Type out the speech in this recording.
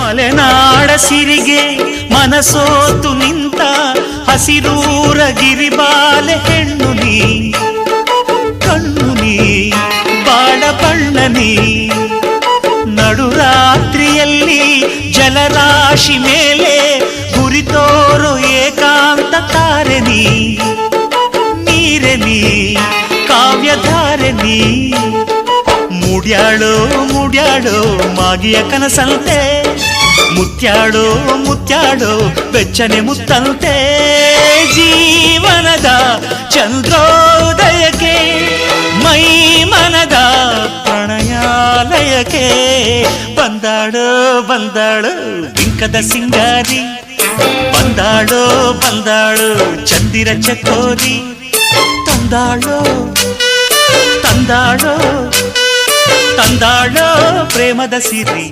ಮಲೆನಾಡ ಸಿರಿಗೆ ಮನಸೋತು ನಿಂತ ಹಸಿರೂರ ಗಿರಿಬಾಲೆ ಹೆಣ್ಣು ನೀ, ಕಣ್ಣು ನೀ ಬಾಳ ಬಣ್ಣ ನೀ. ನಡುರಾತ್ರಿಯಲ್ಲಿ ಜಲರಾಶಿ ಮೇಲೆ ಗುರಿತೋರು ಏಕಾಂತ ತಾರೆ ನೀ, ನೀರೆ ನೀ ಕಾವ್ಯಧಾರೆ ನೀ. ಮುಡ್ಯಾಳೋ ಮುಡ್ಯಾಳೋ ಮಾಗಿಯ ಕನಸಂತೆ, ಮುತ್ಯಾಡೋ ಮುತ್ಯಾಡೋ ಬೆಚ್ಚನೆ ಮುತ್ತಂತೆ. ಜೀವನದ ಚಂದ್ರೋದಯಕ್ಕೆ ಮೈ ಮನದ ಪ್ರಣಯಾಲಯಕ್ಕೆ ಬಂದಾಳೋ ಬಂದಾಳು ಬಿಂಕದ ಸಿಂಗಾರಿ. ಬಂದಾಳೋ ಬಂದಾಳು ಚಂದಿರ ಚಕೋರಿ. ತಂದಾಳೋ ತಂದಾಳೋ ತಂದಾಳೋ ಪ್ರೇಮದ ಸಿರಿ.